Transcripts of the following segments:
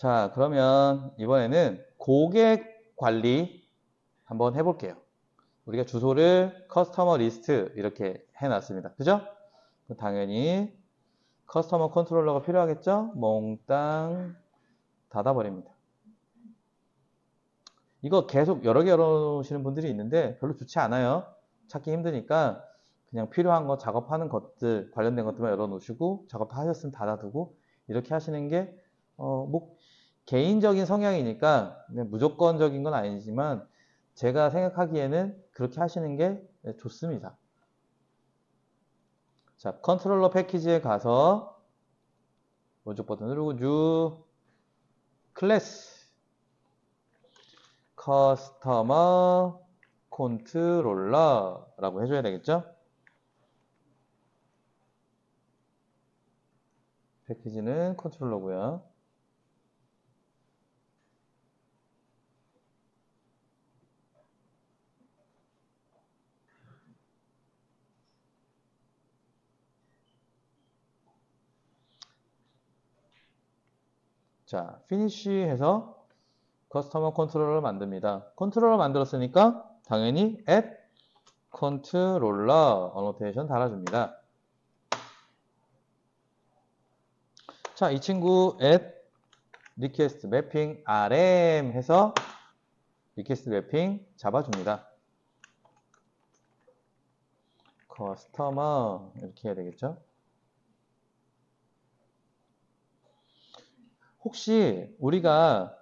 자, 그러면 이번에는 고객 관리 한번 해볼게요. 우리가 주소를 커스터머 리스트 이렇게 해놨습니다. 그죠? 당연히 커스터머 컨트롤러가 필요하겠죠? 몽땅 닫아버립니다. 이거 계속 여러 개 열어놓으시는 분들이 있는데 별로 좋지 않아요. 찾기 힘드니까 그냥 필요한 거 작업하는 것들 관련된 것들만 열어놓으시고 작업 다 하셨으면 닫아두고 이렇게 하시는 게 뭐 개인적인 성향이니까 무조건적인 건 아니지만 제가 생각하기에는 그렇게 하시는 게 좋습니다. 자, 컨트롤러 패키지에 가서 오른쪽 버튼 누르고 New 클래스 커스터머 컨트롤러라고 해줘야 되겠죠? 패키지는 컨트롤러고요. 자, 피니쉬 해서 커스터머 컨트롤러를 만듭니다. 컨트롤러 만들었으니까 당연히 add 컨트롤러 어노테이션 달아줍니다. 자, 이 친구 add request mapping rm 해서 request mapping 잡아줍니다. 커스터머 이렇게 해야 되겠죠? 혹시 우리가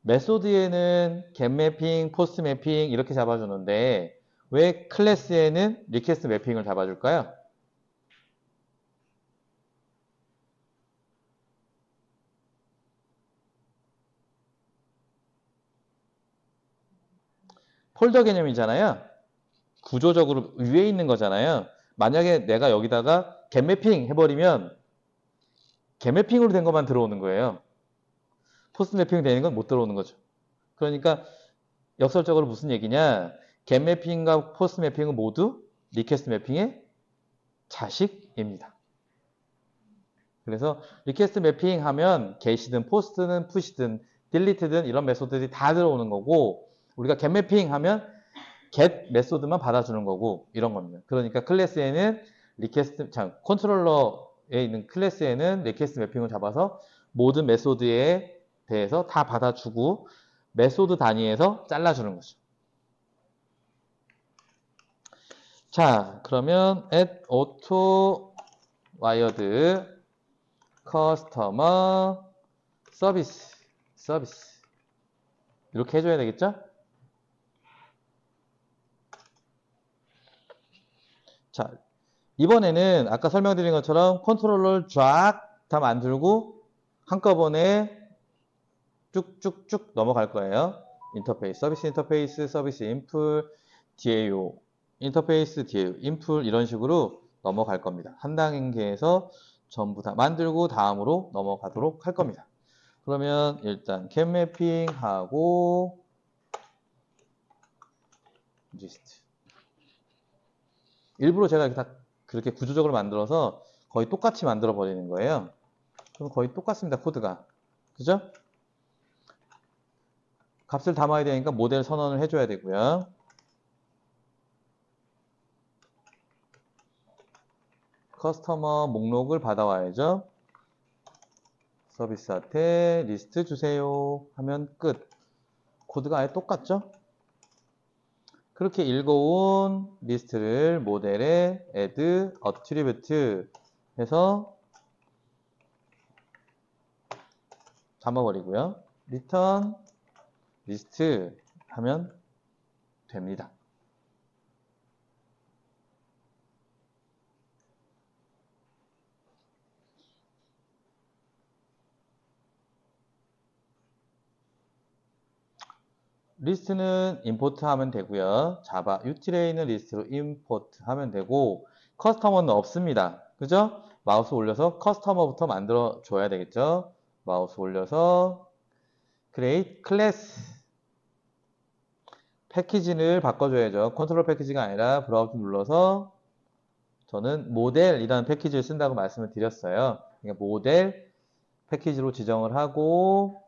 메소드에는 get 매핑, 포스트 매핑 이렇게 잡아주는데 왜 클래스에는 리퀘스트 매핑을 잡아줄까요? 폴더 개념이잖아요. 구조적으로 위에 있는 거잖아요. 만약에 내가 여기다가 get 매핑 해버리면 get 매핑으로 된 것만 들어오는 거예요. 포스트 매핑 되는 건 못 들어오는 거죠. 그러니까 역설적으로 무슨 얘기냐? get 매핑과 포스트 매핑은 모두 리퀘스트 매핑의 자식입니다. 그래서 리퀘스트 매핑 하면 get이든 post든 push든 delete든 이런 메소드들이 다 들어오는 거고 우리가 get 매핑 하면 get 메소드만 받아주는 거고 이런 겁니다. 그러니까 클래스에는 리퀘스트 컨트롤러에 있는 클래스에는 리퀘스트 매핑을 잡아서 모든 메소드에 대해서 다 받아주고 메소드 단위에서 잘라주는 거죠. 자, 그러면 add auto wired customer service 이렇게 해줘야 되겠죠? 자, 이번에는 아까 설명드린 것처럼 컨트롤러를 쫙 다 만들고 한꺼번에 쭉쭉쭉 넘어갈 거예요. 인터페이스, 서비스 인터페이스, 서비스 인풀, DAO, 인터페이스, DAO, 인풀 이런 식으로 넘어갈 겁니다. 한 단계에서 전부 다 만들고 다음으로 넘어가도록 할 겁니다. 그러면 일단 get 매핑 하고 리스트. 일부러 제가 이렇게 다 그렇게 구조적으로 만들어서 거의 똑같이 만들어 버리는 거예요. 그럼 거의 똑같습니다. 코드가. 그죠? 값을 담아야 되니까 모델 선언을 해줘야 되고요. 커스터머 목록을 받아와야죠. 서비스한테 리스트 주세요 하면 끝. 코드가 아예 똑같죠? 그렇게 읽어온 리스트를 모델에 add attribute 해서 담아버리고요. return 리스트 하면 됩니다. 리스트는 임포트 하면 되고요. 자바 util에는 리스트로 임포트 하면 되고 커스터머는 없습니다. 그죠? 마우스 올려서 커스터머부터 만들어 줘야 되겠죠? 마우스 올려서 create class 패키지를 바꿔줘야죠. 컨트롤 패키지가 아니라 브라우저 눌러서 저는 모델이라는 패키지를 쓴다고 말씀을 드렸어요. 그러니까 모델 패키지로 지정을 하고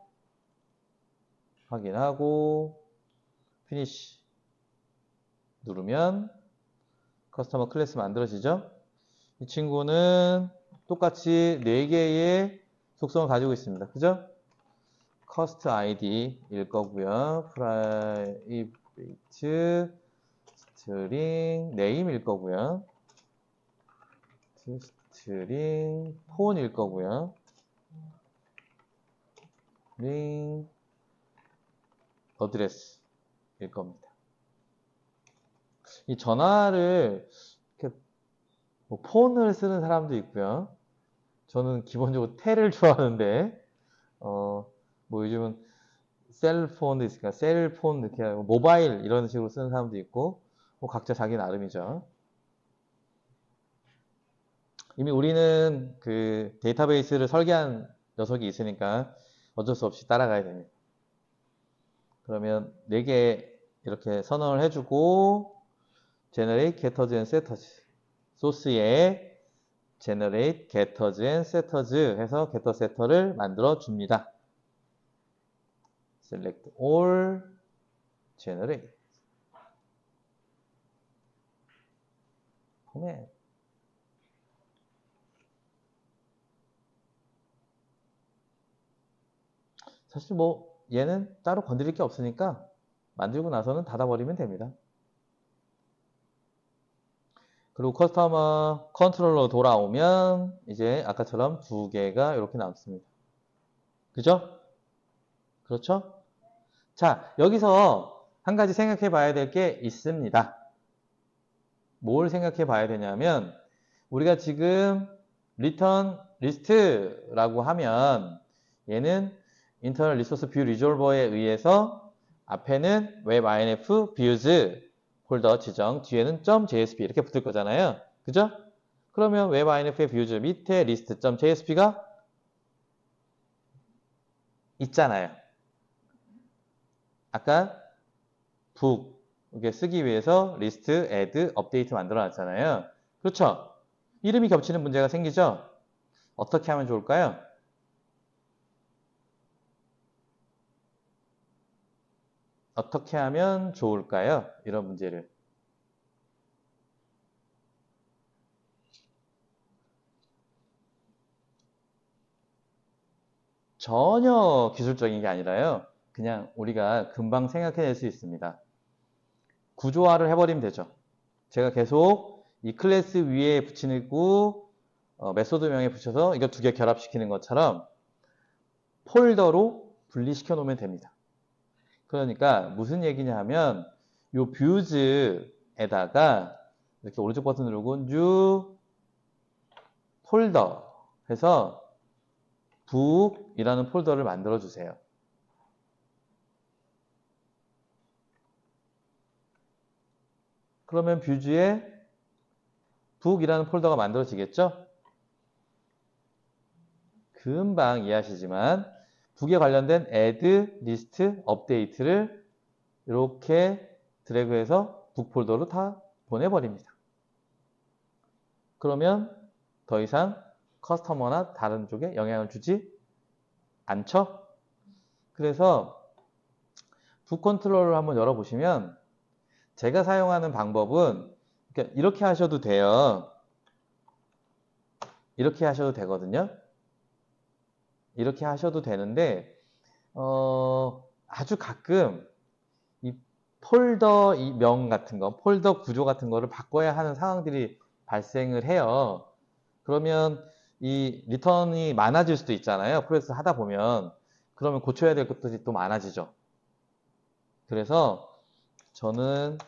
확인하고 피니시 누르면 커스터머 클래스 만들어지죠? 이 친구는 똑같이 4개의 속성을 가지고 있습니다. 그죠? 커스트 아이디일 거고요. 프라이베이트 스트링 네임일 거고요. 스트링 폰일 거고요. 스트링 어드레스일 겁니다. 이 전화를 이렇게 뭐 폰을 쓰는 사람도 있고요. 저는 기본적으로 텔을 좋아하는데 뭐 요즘은 셀폰도 있으니까 셀폰 이렇게 하고 모바일 이런 식으로 쓰는 사람도 있고 뭐 각자 자기 나름이죠. 이미 우리는 그 데이터베이스를 설계한 녀석이 있으니까 어쩔 수 없이 따라가야 됩니다. 그러면 4개 이렇게 선언을 해주고 generate getters and setters 소스에 generate getters and setters 해서 getter setter를 만들어 줍니다. select all generate 포맷 사실 뭐 얘는 따로 건드릴 게 없으니까 만들고 나서는 닫아버리면 됩니다. 그리고 커스터머 컨트롤러 돌아오면 이제 아까처럼 2개가 이렇게 남습니다. 그죠? 그렇죠? 자, 여기서 한 가지 생각해 봐야 될 게 있습니다. 뭘 생각해 봐야 되냐면 우리가 지금 return list라고 하면 얘는 internal resource view resolver에 의해서 앞에는 web-inf views 폴더 지정, 뒤에는 .jsp 이렇게 붙을 거잖아요. 그죠? 그러면 web-inf의 views 밑에 list.jsp가 있잖아요. 아까 book 이렇게 쓰기 위해서 list, add, update 만들어 놨잖아요. 그렇죠? 이름이 겹치는 문제가 생기죠? 어떻게 하면 좋을까요? 어떻게 하면 좋을까요? 이런 문제를. 전혀 기술적인 게 아니라요. 그냥 우리가 금방 생각해낼 수 있습니다. 구조화를 해버리면 되죠. 제가 계속 이 클래스 위에 붙이고 메소드명에 붙여서 이거 2개 결합시키는 것처럼 폴더로 분리시켜 놓으면 됩니다. 그러니까 무슨 얘기냐 하면 이 뷰즈에다가 이렇게 오른쪽 버튼 누르고 new 폴더 해서 book이라는 폴더를 만들어 주세요. 그러면 뷰즈에 book이라는 폴더가 만들어지겠죠? 금방 이해하시지만 book에 관련된 add, list, update를 이렇게 드래그해서 book 폴더로 다 보내버립니다. 그러면 더 이상 커스터머나 다른 쪽에 영향을 주지 않죠? 그래서 book 컨트롤을 한번 열어보시면 제가 사용하는 방법은 이렇게 하셔도 돼요. 이렇게 하셔도 되거든요. 이렇게 하셔도 되는데 아주 가끔 이 폴더 명 같은 거, 폴더 구조 같은 거를 바꿔야 하는 상황들이 발생을 해요. 그러면 이 리턴이 많아질 수도 있잖아요. 프로세스 하다 보면. 그러면 고쳐야 될 것들이 또 많아지죠. 그래서 저는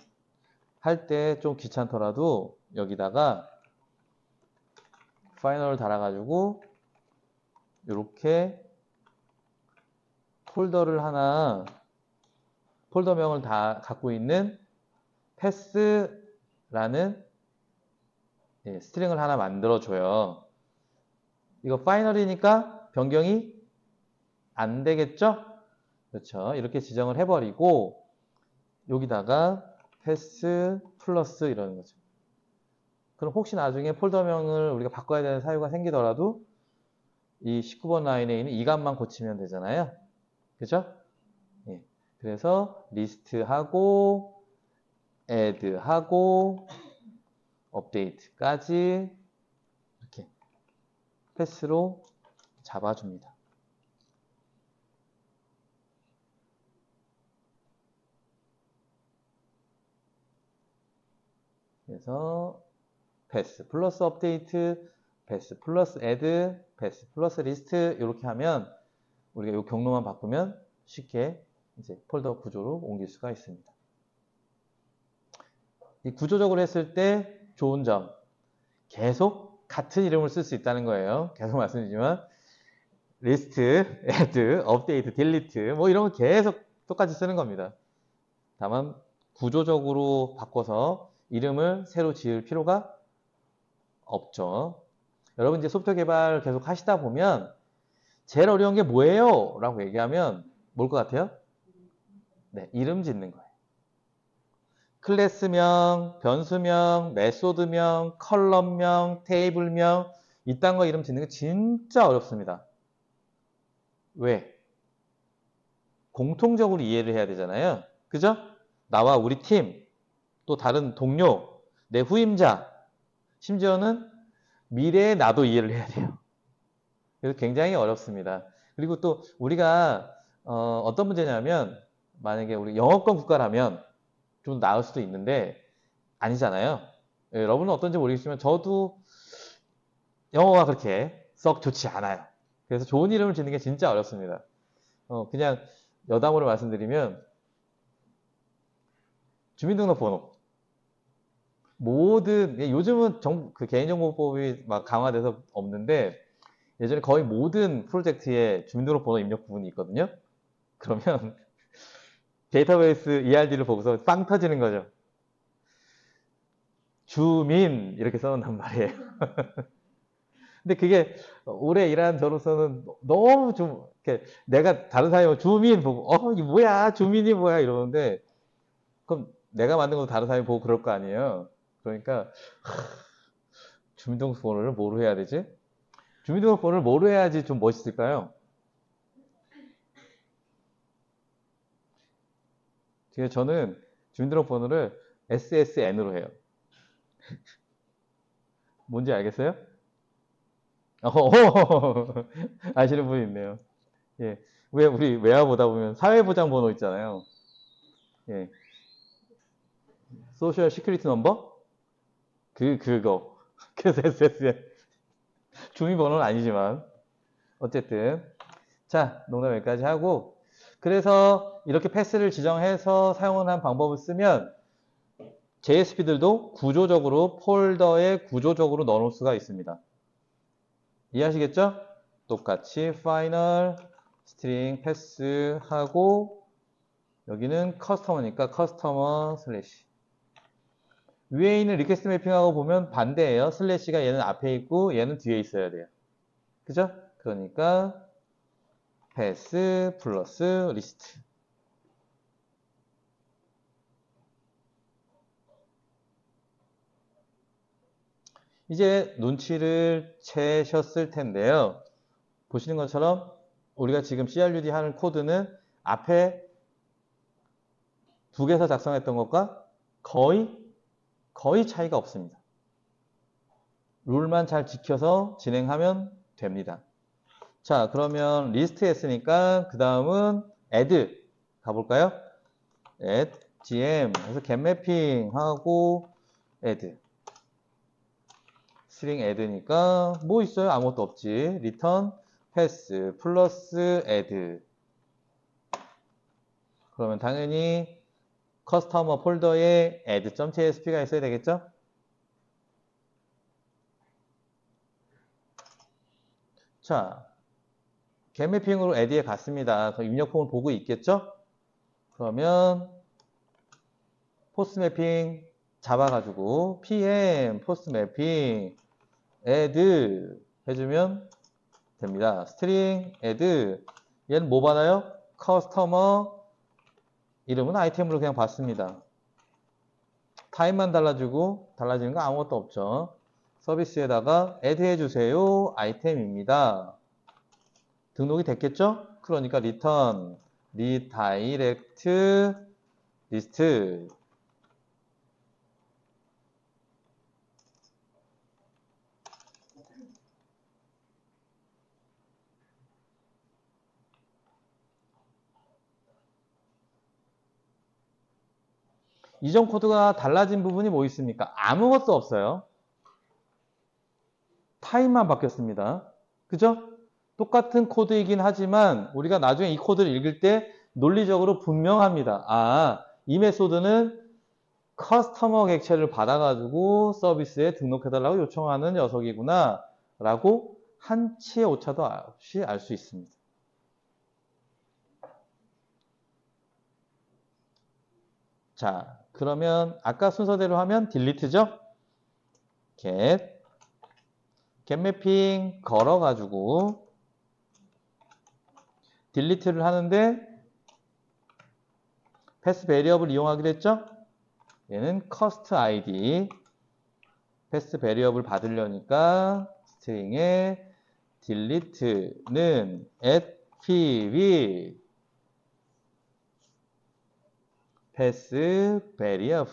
할 때 좀 귀찮더라도 여기다가 파이널을 달아가지고 이렇게 폴더를 하나, 폴더명을 다 갖고 있는 패스라는 스트링을 하나 만들어줘요. 이거 파이널이니까 변경이 안 되겠죠? 그렇죠. 이렇게 지정을 해버리고 여기다가 패스 플러스 이러는 거죠. 그럼 혹시 나중에 폴더명을 우리가 바꿔야 되는 사유가 생기더라도 이 19번 라인에 있는 이 값만 고치면 되잖아요. 그죠? 예. 그래서 리스트하고 add하고 업데이트까지 이렇게 패스로 잡아줍니다. 그래서 패스 플러스 업데이트, 패스 플러스 add, 패스 플러스 리스트 이렇게 하면 우리가 이 경로만 바꾸면 쉽게 이제 폴더 구조로 옮길 수가 있습니다. 이 구조적으로 했을 때 좋은 점, 계속 같은 이름을 쓸 수 있다는 거예요. 계속 말씀드리지만 리스트, add, 업데이트, 딜리트 뭐 이런 거 계속 똑같이 쓰는 겁니다. 다만 구조적으로 바꿔서 이름을 새로 지을 필요가 없죠. 여러분 이제 소프트웨어 개발 계속 하시다 보면 제일 어려운 게 뭐예요? 라고 얘기하면 뭘 것 같아요? 네, 이름 짓는 거예요. 클래스명, 변수명, 메소드명, 컬럼명, 테이블명 이딴 거 이름 짓는 게 진짜 어렵습니다. 왜? 공통적으로 이해를 해야 되잖아요. 그죠? 나와 우리 팀, 또 다른 동료, 내 후임자, 심지어는 미래의 나도 이해를 해야 돼요. 그래서 굉장히 어렵습니다. 그리고 또 우리가 어떤 문제냐면 만약에 우리 영어권 국가라면 좀 나을 수도 있는데 아니잖아요. 예, 여러분은 어떤지 모르겠지만 저도 영어가 그렇게 썩 좋지 않아요. 그래서 좋은 이름을 짓는 게 진짜 어렵습니다. 그냥 여담으로 말씀드리면 주민등록번호 모든 요즘은 그 개인정보법이 막 강화돼서 없는데 예전에 거의 모든 프로젝트에 주민등록번호 입력 부분이 있거든요. 그러면 데이터베이스 ERD를 보고서 빵 터지는 거죠. 주민 이렇게 써놓는단 말이에요. 근데 그게 오래 일한 저로서는 너무 좀 이렇게 내가 다른 사람이 주민 보고 이게 뭐야 주민이 뭐야 이러는데 그럼 내가 만든 거 다른 사람이 보고 그럴 거 아니에요. 그러니까 주민등록번호를 뭐로 해야 되지? 주민등록번호를 뭐로 해야지 좀 멋있을까요? 저는 주민등록번호를 SSN으로 해요. 뭔지 알겠어요? 아시는 분이 있네요. 예. 왜 우리 외화 보다 보면 사회보장번호 있잖아요. 예. 소셜 시큐리티 넘버? 그거. 그래서 SSN. 주민번호는 아니지만. 어쨌든. 자, 농담 여기까지 하고. 그래서 이렇게 패스를 지정해서 사용을 한 방법을 쓰면 JSP들도 구조적으로 폴더에 구조적으로 넣어놓을 수가 있습니다. 이해하시겠죠? 똑같이 final string 패스 하고 여기는 커스터머니까 커스터머 슬래시 위에 있는 리퀘스트 매핑하고 보면 반대예요. 슬래시가 얘는 앞에 있고 얘는 뒤에 있어야 돼요. 그죠? 그러니까 패스 플러스 리스트 이제 눈치를 채셨을 텐데요. 보시는 것처럼 우리가 지금 CRUD 하는 코드는 앞에 두 개에서 작성했던 것과 거의 차이가 없습니다. 룰만 잘 지켜서 진행하면 됩니다. 자, 그러면 리스트 했으니까 그 다음은 add 가볼까요? add gm 그래서 getMapping 하고 add string add니까 뭐 있어요? 아무것도 없지. return pass 플러스 add 그러면 당연히 커스터머 폴더에 add.jsp가 있어야 되겠죠? 자, getMapping으로 add에 갔습니다. 그럼 입력폼을 보고 있겠죠? 그러면 포스트 매핑 잡아가지고 pm 포스트 매핑 add 해주면 됩니다. string add 얘는 뭐 받아요? 커스터머 이름은 아이템으로 그냥 받습니다. 타입만 달라지고 달라지는 거 아무것도 없죠. 서비스에다가 add 해주세요 아이템입니다. 등록이 됐겠죠? 그러니까 return redirect list. 이전 코드가 달라진 부분이 뭐 있습니까? 아무것도 없어요. 타입만 바뀌었습니다. 그죠? 똑같은 코드이긴 하지만 우리가 나중에 이 코드를 읽을 때 논리적으로 분명합니다. 아, 이 메소드는 커스터머 객체를 받아가지고 서비스에 등록해달라고 요청하는 녀석이구나 라고 한치의 오차도 없이 알 수 있습니다. 자, 그러면 아까 순서대로 하면 딜리트죠? get 매핑 걸어가지고 딜리트를 하는데 패스 베리어블 이용하기로 했죠? 얘는 cost id 패스 베리어블 받으려니까 스트링에 delete는 @pv 패스 베리어블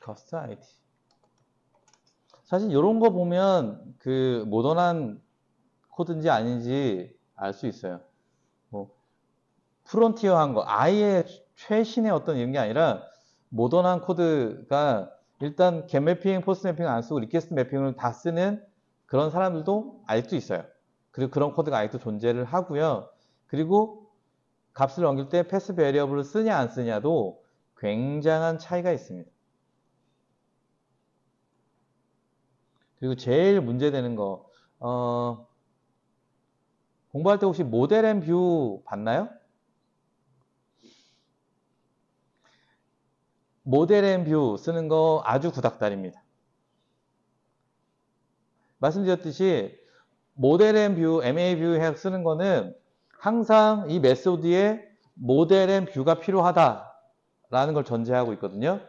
cost id. 사실 이런 거 보면 그 모던한 코드인지 아닌지 알 수 있어요. 뭐 프론티어한 거 아예 최신의 어떤 이런 게 아니라 모던한 코드가 일단 get 매핑, 포스트 매핑 안 쓰고 리퀘스트 매핑을 다 쓰는 그런 사람들도 아직도 있어요. 그리고 그런 코드가 아직도 존재를 하고요. 그리고 값을 넘길 때 패스 베리어블을 쓰냐 안 쓰냐도 굉장한 차이가 있습니다. 그리고 제일 문제되는 거 공부할 때 혹시 모델 앤 뷰 봤나요? 모델 앤 뷰 쓰는 거 아주 구닥다리입니다. 말씀드렸듯이 모델 앤 뷰, MA 뷰 쓰는 거는 항상 이 메소드에 모델 앤 뷰가 필요하다라는 걸 전제하고 있거든요.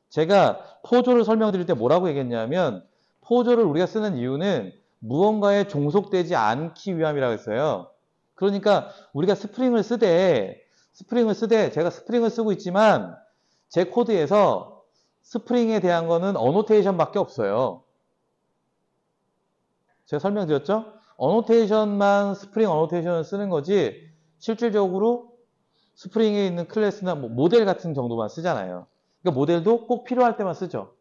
제가 포조를 설명드릴 때 뭐라고 얘기했냐면 포조를 우리가 쓰는 이유는 무언가에 종속되지 않기 위함이라고 했어요. 그러니까 우리가 스프링을 쓰되 제가 스프링을 쓰고 있지만 제 코드에서 스프링에 대한 거는 어노테이션밖에 없어요. 제가 설명드렸죠? 어노테이션만 스프링 어노테이션을 쓰는 거지 실질적으로 스프링에 있는 클래스나 뭐 모델 같은 정도만 쓰잖아요. 그러니까 모델도 꼭 필요할 때만 쓰죠.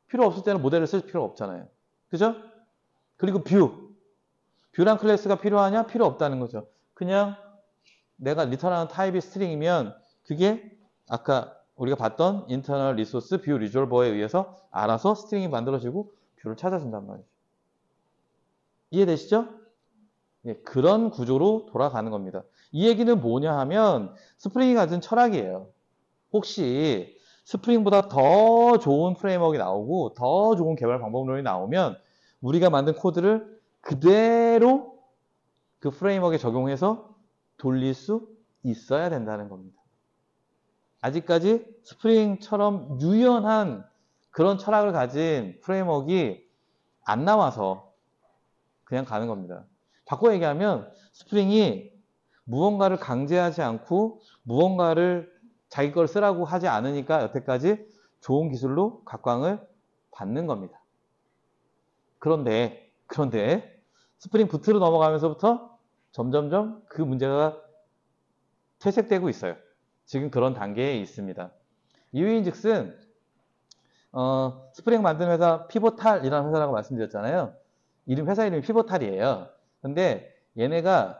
필요 없을 때는 모델을 쓸 필요가 없잖아요. 그죠? 그리고 뷰란 클래스가 필요하냐? 필요 없다는 거죠. 그냥 내가 리턴하는 타입이 스트링이면 그게 아까 우리가 봤던 인터널 리소스 뷰 리졸버에 의해서 알아서 스트링이 만들어지고 뷰를 찾아준단 말이죠. 이해되시죠? 예, 그런 구조로 돌아가는 겁니다. 이 얘기는 뭐냐 하면 스프링이 가진 철학이에요. 혹시 스프링보다 더 좋은 프레임워크가 나오고 더 좋은 개발 방법론이 나오면 우리가 만든 코드를 그대로 그 프레임워크에 적용해서 돌릴 수 있어야 된다는 겁니다. 아직까지 스프링처럼 유연한 그런 철학을 가진 프레임워크가 안 나와서 그냥 가는 겁니다. 바꿔 얘기하면 스프링이 무언가를 강제하지 않고 무언가를 자기 걸 쓰라고 하지 않으니까 여태까지 좋은 기술로 각광을 받는 겁니다. 그런데 스프링 부트로 넘어가면서부터 점점점 그 문제가 퇴색되고 있어요. 지금 그런 단계에 있습니다. 이유인즉슨 스프링 만든 회사 피보탈이라는 회사라고 말씀드렸잖아요. 회사 이름이 피보탈이에요. 근데 얘네가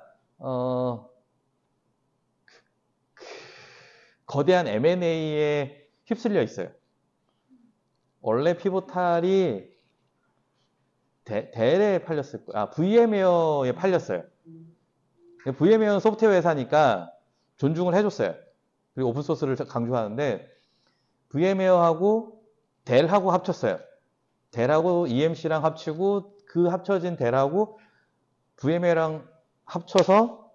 거대한 M&A에 휩쓸려 있어요. 원래 피보탈이 델에 팔렸을 거예요. VM웨어에 팔렸어요. VM웨어는 소프트웨어 회사니까 존중을 해줬어요. 그리고 오픈소스를 강조하는데 VM웨어하고 델하고 합쳤어요. 델하고 EMC랑 합치고 그 합쳐진 델하고 VM웨어랑 합쳐서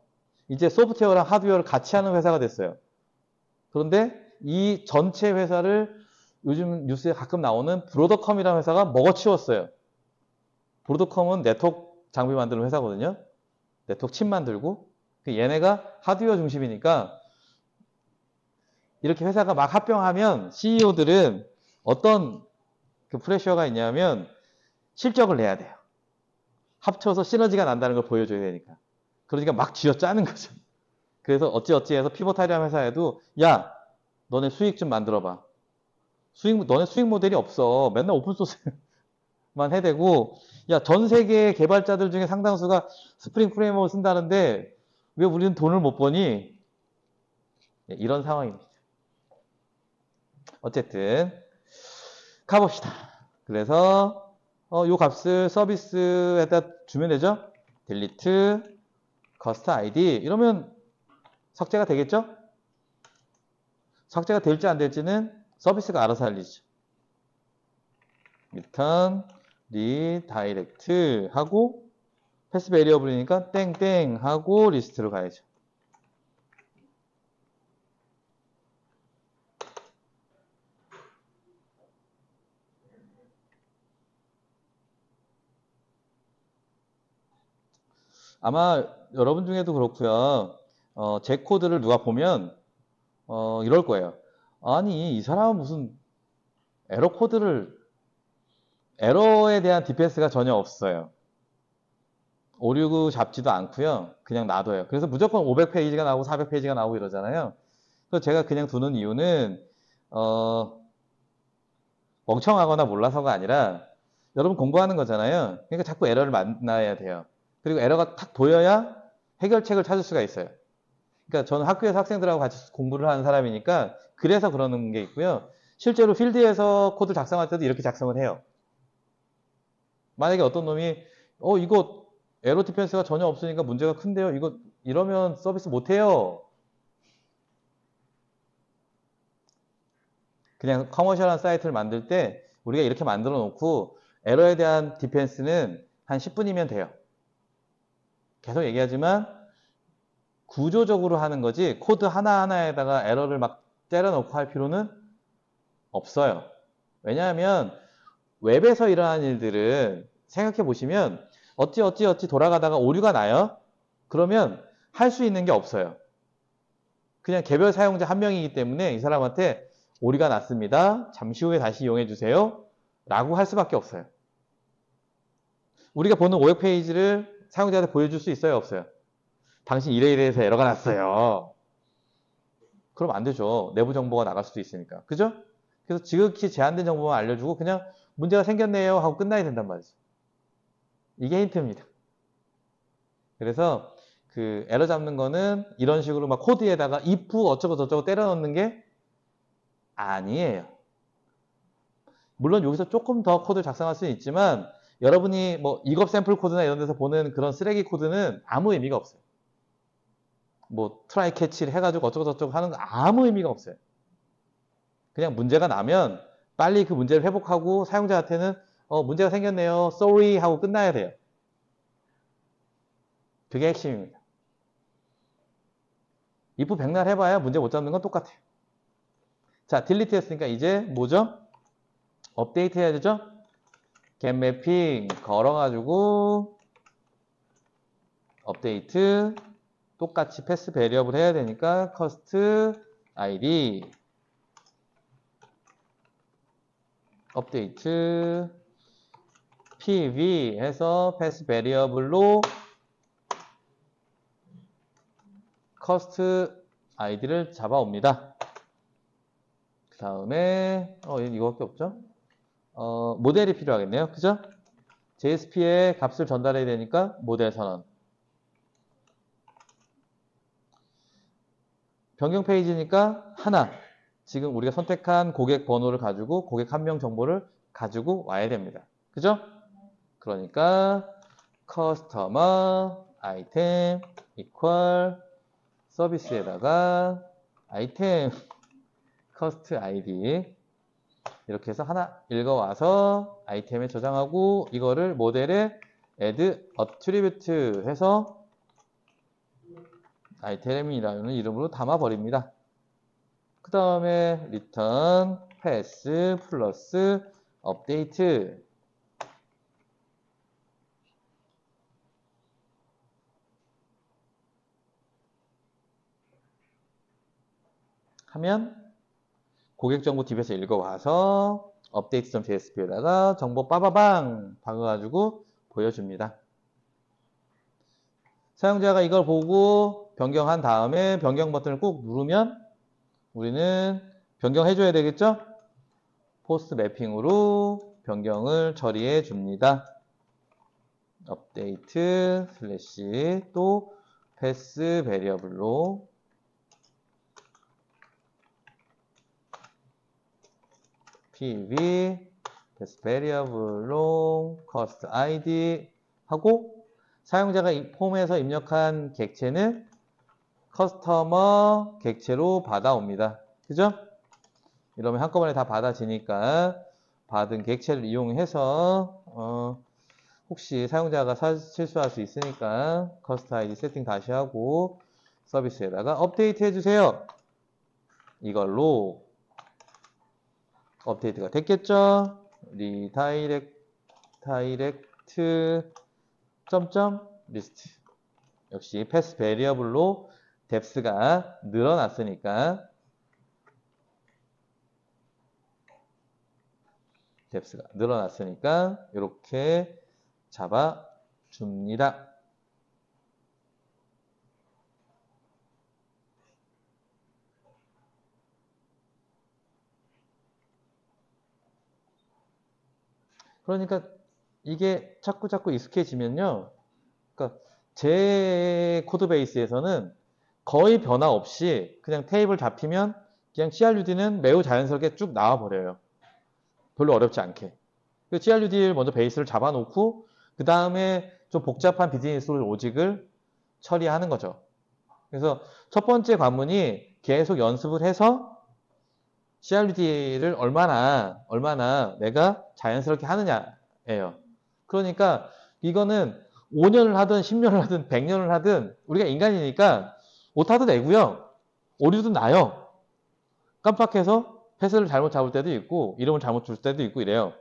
이제 소프트웨어랑 하드웨어를 같이 하는 회사가 됐어요. 그런데 이 전체 회사를 요즘 뉴스에 가끔 나오는 브로더컴이라는 회사가 먹어치웠어요. 브로더컴은 네트워크 장비 만드는 회사거든요. 네트워크 칩 만들고. 얘네가 하드웨어 중심이니까 이렇게 회사가 막 합병하면 CEO들은 어떤 그 프레셔가 있냐면 실적을 내야 돼요. 합쳐서 시너지가 난다는 걸 보여줘야 되니까. 그러니까 막 쥐어짜는 거죠. 그래서 어찌어찌해서 피보타리한 회사에도 야, 너네 수익 좀 만들어봐. 너네 수익 모델이 없어. 맨날 오픈소스만 해대고, 야, 전 세계 개발자들 중에 상당수가 스프링 프레임워크를 쓴다는데 왜 우리는 돈을 못 버니? 이런 상황입니다. 어쨌든 가봅시다. 그래서 요 값을 서비스에다 주면 되죠? delete cost id 이러면 삭제가 되겠죠? 삭제가 될지 안 될지는 서비스가 알아서 알리죠. return redirect 하고 패스 베리어블이니까 땡땡 하고 리스트로 가야죠. 아마 여러분 중에도 그렇고요. 제 코드를 누가 보면 이럴 거예요. 아니 이 사람은 무슨 에러에 대한 디펜스가 전혀 없어요. 오류구 잡지도 않고요. 그냥 놔둬요. 그래서 무조건 500페이지가 나오고 400페이지가 나오고 이러잖아요. 그래서 제가 그냥 두는 이유는 멍청하거나 몰라서가 아니라 여러분 공부하는 거잖아요. 그러니까 자꾸 에러를 만나야 돼요. 그리고 에러가 탁 보여야 해결책을 찾을 수가 있어요. 그러니까 저는 학교에서 학생들하고 같이 공부를 하는 사람이니까 그래서 그러는 게 있고요. 실제로 필드에서 코드 작성할 때도 이렇게 작성을 해요. 만약에 어떤 놈이 이거 에러 디펜스가 전혀 없으니까 문제가 큰데요. 이러면 서비스 못해요. 그냥 커머셜한 사이트를 만들 때 우리가 이렇게 만들어 놓고 에러에 대한 디펜스는 한 10분이면 돼요. 계속 얘기하지만 구조적으로 하는 거지 코드 하나하나에다가 에러를 막 때려넣고 할 필요는 없어요. 왜냐하면 웹에서 일어나는 일들은 생각해 보시면 어찌 돌아가다가 오류가 나요. 그러면 할 수 있는 게 없어요. 그냥 개별 사용자 한 명이기 때문에 이 사람한테 오류가 났습니다. 잠시 후에 다시 이용해 주세요. 라고 할 수밖에 없어요. 우리가 보는 500페이지를 사용자한테 보여줄 수 있어요? 없어요? 당신 이래서 에러가 났어요. 그럼 안 되죠. 내부 정보가 나갈 수도 있으니까. 그죠? 그래서 지극히 제한된 정보만 알려주고 그냥 문제가 생겼네요 하고 끝나야 된단 말이죠. 이게 힌트입니다. 그래서 그 에러 잡는 거는 이런 식으로 막 코드에다가 if 어쩌고 저쩌고 때려 넣는 게 아니에요. 물론 여기서 조금 더 코드를 작성할 수는 있지만 여러분이 뭐 이겁 샘플 코드나 이런 데서 보는 그런 쓰레기 코드는 아무 의미가 없어요. 뭐 트라이 캐치를 해가지고 어쩌고 저쩌고 하는 거 아무 의미가 없어요. 그냥 문제가 나면 빨리 그 문제를 회복하고 사용자한테는 문제가 생겼네요. sorry 하고 끝나야 돼요. 그게 핵심입니다. if 백날 해봐야 문제 못 잡는 건 똑같아요. 자, 딜리트 했으니까 이제 뭐죠? 업데이트 해야 되죠? get mapping 걸어가지고 업데이트 똑같이 패스 베리어블 해야 되니까 cost id 업데이트 pv 해서 패스 베리어블로 cost id를 잡아옵니다. 그 다음에 이거밖에 없죠? 모델이 필요하겠네요. 그죠? JSP에 값을 전달해야 되니까 모델 선언. 변경 페이지니까 하나. 지금 우리가 선택한 고객 번호를 가지고 고객 한 명 정보를 가지고 와야 됩니다. 그죠? 그러니까 customer item equal 서비스에다가 item cost id 이렇게 해서 하나 읽어와서 아이템에 저장하고 이거를 모델에 add attribute 해서 아이템이라는 이름으로 담아버립니다. 그 다음에 return pass 플러스 update 하면 고객 정보 DB에서 읽어와서 update.jsp에다가 정보 빠바방 박아가지고 보여줍니다. 사용자가 이걸 보고 변경한 다음에 변경 버튼을 꾹 누르면 우리는 변경해줘야 되겠죠? 포스트 매핑으로 변경을 처리해 줍니다. 업데이트 슬래시 또 패스 베리어블로 pv 패스 베리어블로 cost id 하고 사용자가 이 폼에서 입력한 객체는 커스터머 객체로 받아옵니다. 그죠? 이러면 한꺼번에 다 받아지니까 받은 객체를 이용해서 혹시 사용자가 실수할 수 있으니까 커스터 아이디 세팅 다시 하고 서비스에다가 업데이트 해주세요. 이걸로 업데이트가 됐겠죠? 다이렉트 점점 리스트 역시 패스 베리어블로 뎁스가 늘어났으니까 이렇게 잡아줍니다. 그러니까 이게 자꾸 익숙해지면요. 그러니까 제 코드 베이스에서는 거의 변화 없이 그냥 테이블 잡히면 그냥 CRUD는 매우 자연스럽게 쭉 나와버려요. 별로 어렵지 않게. CRUD를 먼저 베이스를 잡아놓고 그 다음에 좀 복잡한 비즈니스 로직을 처리하는 거죠. 그래서 첫 번째 관문이 계속 연습을 해서 CRUD를 얼마나 내가 자연스럽게 하느냐예요. 그러니까 이거는 5년을 하든 10년을 하든 100년을 하든 우리가 인간이니까 오타도 내고요. 오류도 나요. 깜빡해서 패스를 잘못 잡을 때도 있고 이름을 잘못 줄 때도 있고 이래요.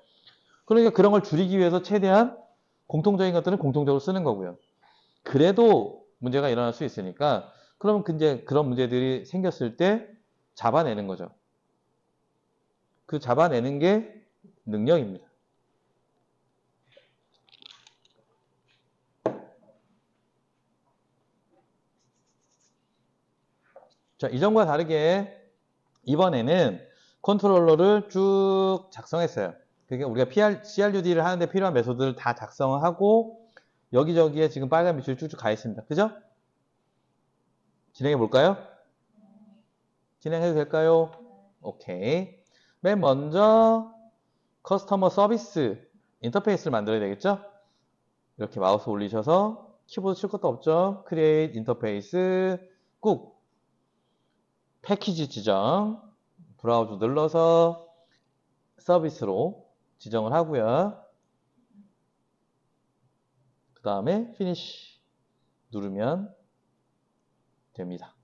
그러니까 그런 걸 줄이기 위해서 최대한 공통적인 것들은 공통적으로 쓰는 거고요. 그래도 문제가 일어날 수 있으니까 그럼 이제 그런 문제들이 생겼을 때 잡아내는 거죠. 그 잡아내는 게 능력입니다. 자, 이전과 다르게 이번에는 컨트롤러를 쭉 작성했어요. 그러니까 우리가 CRUD를 하는데 필요한 메소드를 다 작성을 하고 여기저기에 지금 빨간 밑줄이 쭉쭉 가 있습니다. 그죠? 진행해 볼까요? 진행해도 될까요? 오케이. 맨 먼저 커스터머 서비스 인터페이스를 만들어야 되겠죠? 이렇게 마우스 올리셔서 키보드 칠 것도 없죠? 크리에이트 인터페이스 꾹 패키지 지정 브라우저 눌러서 서비스로 지정을 하고요. 그 다음에 피니쉬 누르면 됩니다.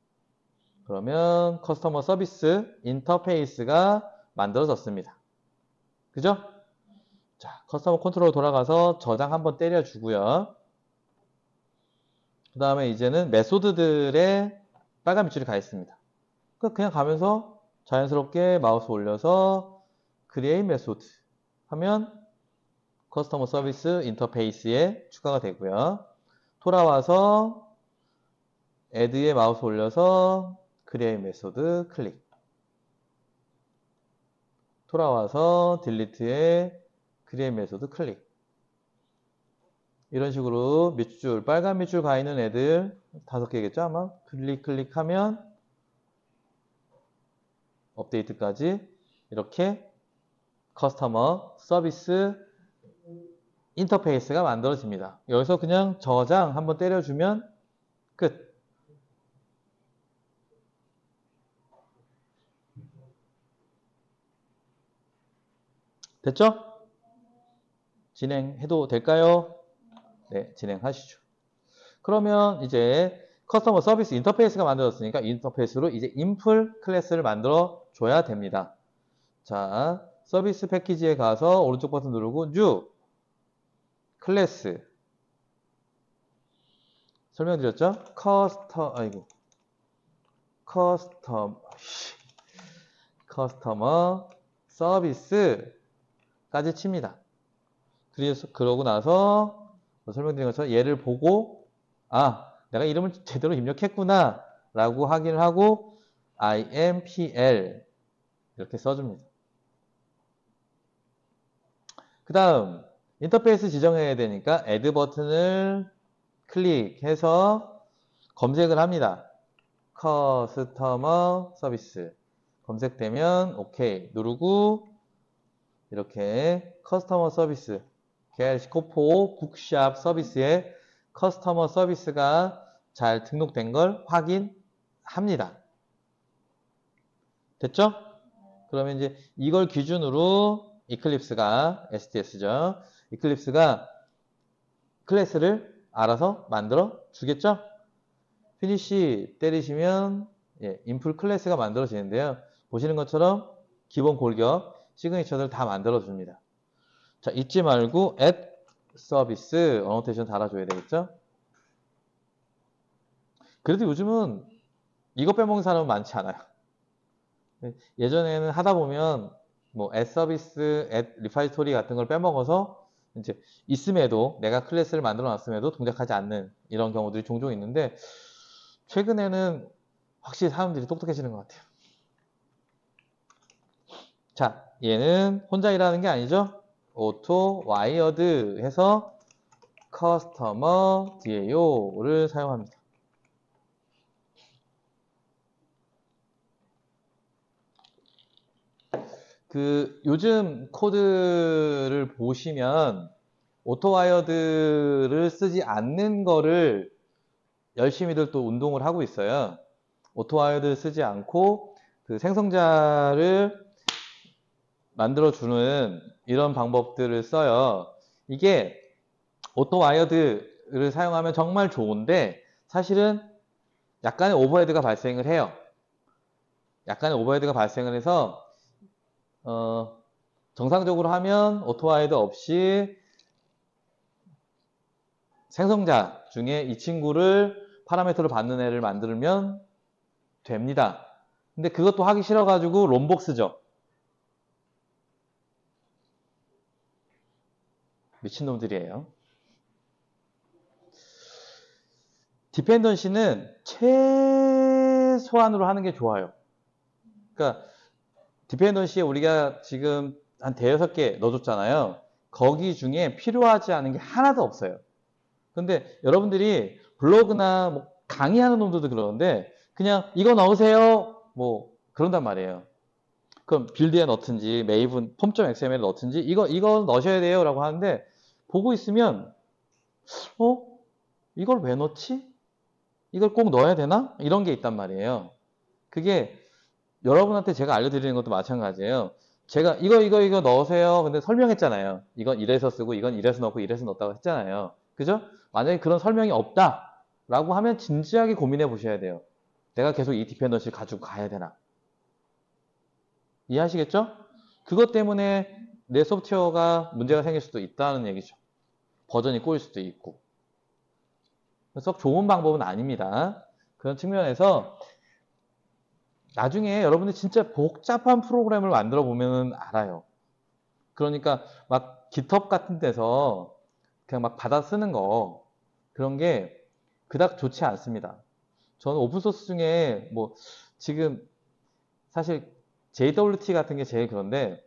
그러면 커스터머 서비스 인터페이스가 만들어졌습니다. 그죠? 자, 커스터머 컨트롤 돌아가서 저장 한번 때려주고요. 그 다음에 이제는 메소드들의 빨간 밑줄이 가 있습니다. 그냥 가면서 자연스럽게 마우스 올려서 create 메소드 하면 커스터머 서비스 인터페이스에 추가가 되고요. 돌아와서 add에 마우스 올려서 create 메소드 클릭. 돌아와서 delete에 create 메소드 클릭. 이런 식으로 밑줄, 빨간 밑줄 가 있는 애들 5개겠죠 아마? 클릭하면 업데이트까지 이렇게 커스터머 서비스 인터페이스가 만들어집니다. 여기서 그냥 저장 한번 때려주면 끝. 됐죠? 진행해도 될까요? 네, 진행하시죠. 그러면 이제 커스터머 서비스 인터페이스가 만들어졌으니까 인터페이스로 이제 인풀 클래스를 만들어 줘야 됩니다. 자, 서비스 패키지에 가서 오른쪽 버튼 누르고 new 클래스 설명드렸죠? 커스터머 서비스까지 칩니다. 그래서 그러고 나서 설명드린 것처럼 얘를 보고 내가 이름을 제대로 입력했구나 라고 확인을 하고 IMPL 이렇게 써줍니다. 그 다음 인터페이스 지정해야 되니까 add 버튼을 클릭해서 검색을 합니다. 커스터머 서비스 검색되면 OK 누르고 이렇게 커스터머 서비스 KLC코포 북샵 서비스에 커스터머 서비스가 잘 등록된 걸 확인합니다. 됐죠? 그러면 이제 이걸 기준으로 이클립스가 STS죠. 이클립스가 클래스를 알아서 만들어 주겠죠? 피니시 때리시면 인풀 클래스가 만들어지는데요. 보시는 것처럼 기본 골격 시그니처들 다 만들어 줍니다. 자, 잊지 말고 add 서비스 어노테이션 달아줘야 되겠죠? 그래도 요즘은 이거 빼먹는 사람은 많지 않아요. 예전에는 하다 보면 뭐 add 서비스, add 리파지토리 같은 걸 빼먹어서 이제 있음에도 내가 클래스를 만들어 놨음에도 동작하지 않는 이런 경우들이 종종 있는데 최근에는 확실히 사람들이 똑똑해지는 것 같아요. 자, 얘는 혼자 일하는 게 아니죠? auto wired 해서 customer DAO를 사용합니다. 요즘 코드를 보시면 오토와이어드를 쓰지 않는 거를 열심히들 또 운동을 하고 있어요. 오토와이어드 쓰지 않고 그 생성자를 만들어주는 이런 방법들을 써요. 이게 오토와이어드를 사용하면 정말 좋은데 사실은 약간의 오버헤드가 발생을 해요. 약간의 오버헤드가 발생을 해서 정상적으로 하면 오토와이어드 없이 생성자 중에 이 친구를 파라미터를 받는 애를 만들면 됩니다. 근데 그것도 하기 싫어가지고 롬복 쓰죠. 미친놈들이에요. 디펜던시는 최소한으로 하는 게 좋아요. 그러니까 디펜던시에 우리가 지금 한 대여섯 개 넣어줬잖아요. 거기 중에 필요하지 않은 게 하나도 없어요. 근데 여러분들이 블로그나 뭐 강의하는 놈들도 그러는데 그냥 이거 넣으세요 뭐 그런단 말이에요. 그럼 빌드에 넣든지 메이븐 폼.xml에 넣든지 이거 넣으셔야 돼요 라고 하는데 보고 있으면 이걸 왜 넣지? 이걸 꼭 넣어야 되나? 이런 게 있단 말이에요. 그게 여러분한테 제가 알려드리는 것도 마찬가지예요. 제가 이거 넣으세요. 근데 설명했잖아요. 이건 이래서 쓰고 이건 이래서 넣고 이래서 넣었다고 했잖아요. 그죠? 만약에 그런 설명이 없다 라고 하면 진지하게 고민해 보셔야 돼요. 내가 계속 이 디펜던시를 가지고 가야 되나? 이해하시겠죠? 그것 때문에 내 소프트웨어가 문제가 생길 수도 있다는 얘기죠. 버전이 꼬일 수도 있고. 그래서 좋은 방법은 아닙니다. 그런 측면에서 나중에 여러분들 진짜 복잡한 프로그램을 만들어 보면 알아요. 그러니까 막 GitHub 같은 데서 그냥 막 받아 쓰는 거 그런 게 그닥 좋지 않습니다. 저는 오픈소스 중에 뭐 지금 사실 JWT 같은 게 제일 그런데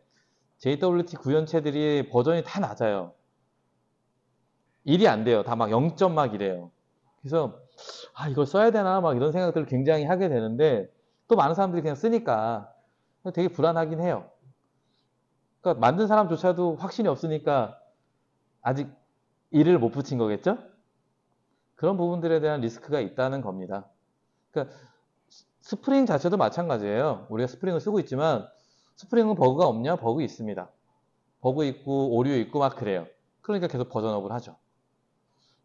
JWT 구현체들이 버전이 다 낮아요. 일이 안 돼요. 다 막 0점 막 이래요. 그래서 이걸 써야 되나 막 이런 생각들을 굉장히 하게 되는데 또 많은 사람들이 그냥 쓰니까 되게 불안하긴 해요. 그러니까 만든 사람조차도 확신이 없으니까 아직 일을 못 붙인 거겠죠? 그런 부분들에 대한 리스크가 있다는 겁니다. 그러니까 스프링 자체도 마찬가지예요. 우리가 스프링을 쓰고 있지만 스프링은 버그가 없냐? 버그 있습니다. 버그 있고 오류 있고 막 그래요. 그러니까 계속 버전업을 하죠.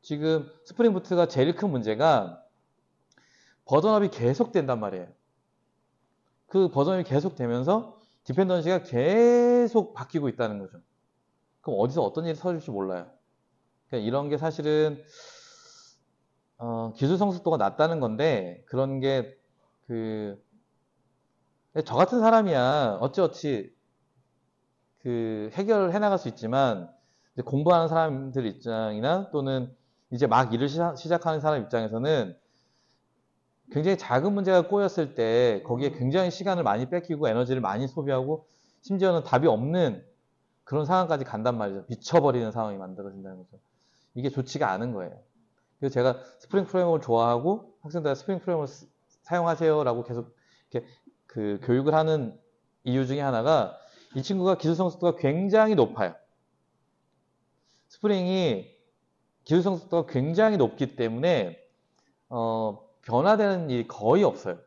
지금 스프링 부트가 제일 큰 문제가 버전업이 계속 된단 말이에요. 그 버전업이 계속 되면서 디펜던시가 계속 바뀌고 있다는 거죠. 그럼 어디서 어떤 일이 터질지 몰라요. 그러니까 이런 게 사실은 기술 성숙도가 낮다는 건데, 그런 게 저 같은 사람이야 어찌어찌 해결을 해나갈 수 있지만, 이제 공부하는 사람들 입장이나 또는 이제 막 일을 시작하는 사람 입장에서는 굉장히 작은 문제가 꼬였을 때 거기에 굉장히 시간을 많이 뺏기고 에너지를 많이 소비하고 심지어는 답이 없는 그런 상황까지 간단 말이죠. 미쳐버리는 상황이 만들어진다는 거죠. 이게 좋지가 않은 거예요. 그래서 제가 스프링 프레임워크를 좋아하고 학생들한테 스프링 프레임워크 사용하세요라고 계속 이렇게 교육을 하는 이유 중에 하나가, 이 친구가 기술 성숙도가 굉장히 높아요. 스프링이 기술 성숙도가 굉장히 높기 때문에 변화되는 일이 거의 없어요.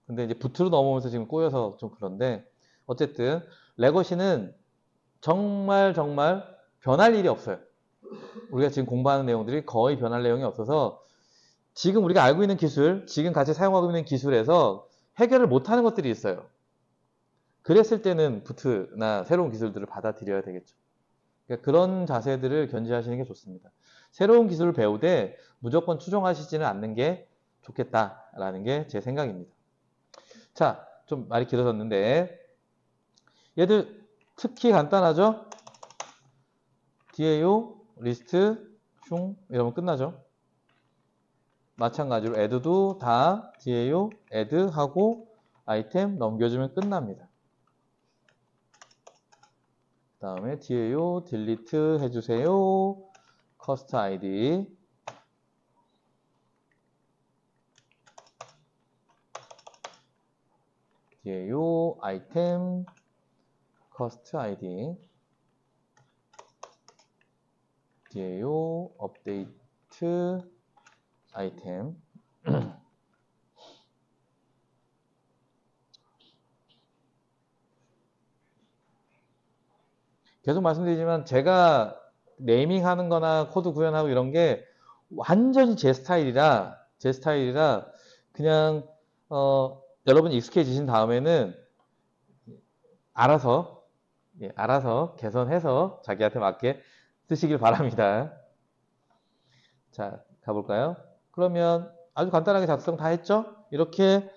근데 이제 부트로 넘어오면서 지금 꼬여서 좀 그런데, 어쨌든 레거시는 정말 변할 일이 없어요. 우리가 지금 공부하는 내용들이 거의 변할 내용이 없어서, 지금 우리가 알고 있는 기술, 지금 같이 사용하고 있는 기술에서 해결을 못하는 것들이 있어요. 그랬을 때는 부트나 새로운 기술들을 받아들여야 되겠죠. 그러니까 그런 자세들을 견지하시는 게 좋습니다. 새로운 기술을 배우되 무조건 추종하시지는 않는 게 좋겠다라는 게 제 생각입니다. 자, 좀 말이 길어졌는데, 얘들 특히 간단하죠? DAO, 리스트, 슝 이러면 끝나죠. 마찬가지로 add도 다 DAO, add 하고 아이템 넘겨주면 끝납니다. 그 다음에 DAO, delete 해주세요. cost id, DAO, 아이템, cost id, DAO, update, 아이템. 계속 말씀드리지만 제가 네이밍하는 거나 코드 구현하고 이런 게 완전히 제 스타일이라 그냥 여러분이 익숙해지신 다음에는 알아서 개선해서 자기한테 맞게 쓰시길 바랍니다. 자, 가볼까요? 그러면 아주 간단하게 작성 다 했죠? 이렇게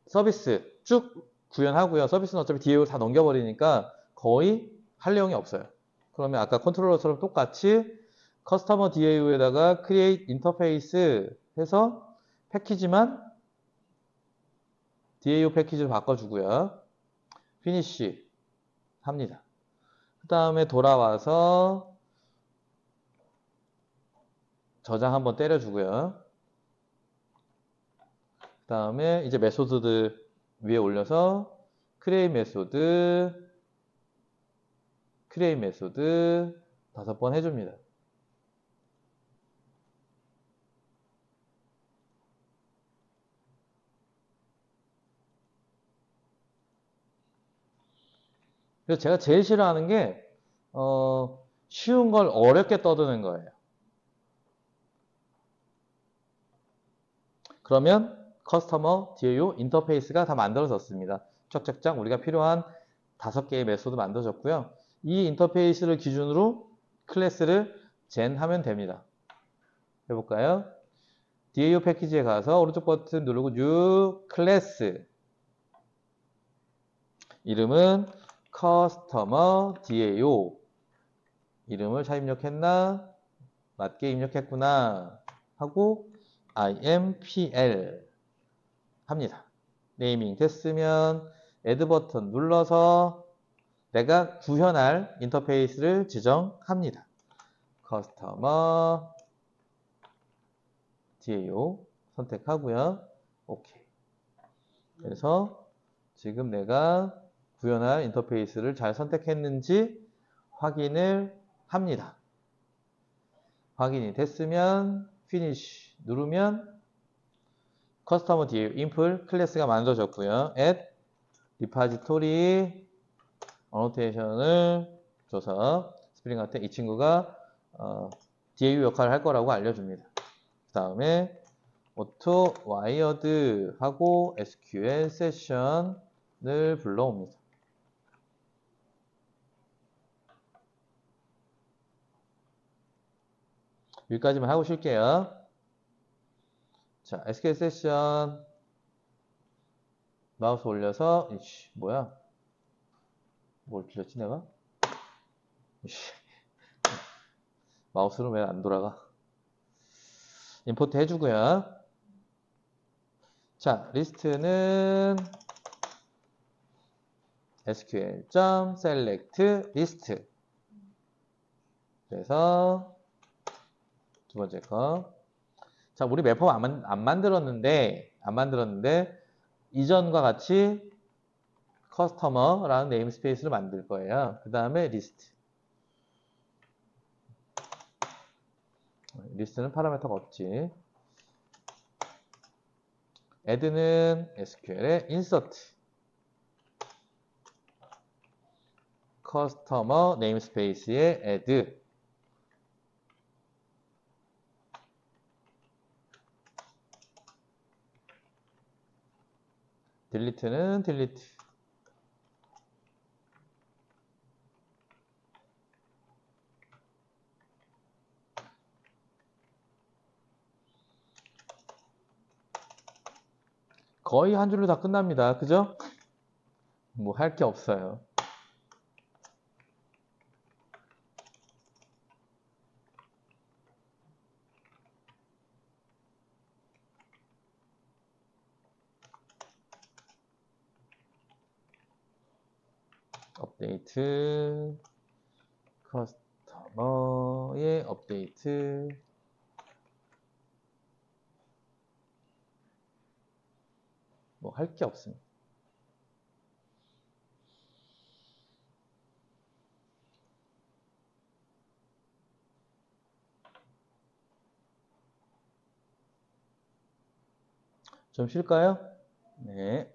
서비스 쭉 구현하고요. 서비스는 어차피 DAO 다 넘겨버리니까 거의 할 내용이 없어요. 그러면 아까 컨트롤러처럼 똑같이 커스터머 DAO에다가 create 인터페이스 해서 패키지만 DAO 패키지로 바꿔주고요. 피니쉬 합니다. 그 다음에 돌아와서 저장 한번 때려주고요. 그 다음에 이제 메소드들 위에 올려서 create 메소드 5번 해줍니다. 그래서 제가 제일 싫어하는 게 쉬운 걸 어렵게 떠드는 거예요. 그러면 커스터머 DAO 인터페이스가 다 만들어졌습니다. 쫙쫙쫙 우리가 필요한 5개의 메소드 만들어졌고요. 이 인터페이스를 기준으로 클래스를 젠하면 됩니다. 해볼까요? DAO 패키지에 가서 오른쪽 버튼 누르고 New 클래스, 이름은 Customer DAO, 이름을 잘 입력했나? 맞게 입력했구나 하고 IMPL 합니다. 네이밍 됐으면 add 버튼 눌러서 내가 구현할 인터페이스를 지정합니다. Customer DAO 선택하고요. 오케이. 그래서 지금 내가 구현할 인터페이스를 잘 선택했는지 확인을 합니다. 확인이 됐으면 Finish 누르면 Customer DAO 인플 클래스가 만들어졌고요. add repository annotation을 줘서 스프링한테 이 친구가 DAO 역할을 할 거라고 알려줍니다. 그 다음에 auto wired 하고 SQL 세션을 불러옵니다. 여기까지만 하고 쉴게요. 자, SQL 세션 마우스 올려서 이씨 뭐야? 뭘 빌렸지 내가? 이씨 마우스로 왜 안 돌아가? 임포트 해주고요. 자, 리스트는 sql.select list. 그래서 두 번째 거. 자, 우리 맵업 안 만들었는데 이전과 같이 커스터머라는 네임스페이스를 만들 거예요. 그 다음에 리스트. 리스트는 파라미터가 없지. add는 SQL에 insert 커스터머 네임스페이스에 add delete는 delete 거의 한 줄로 다 끝납니다. 그죠? 뭐 할 게 없어요. 업데이트 커스터머의 업데이트 뭐 할 게 없습니다. 좀 쉴까요? 네.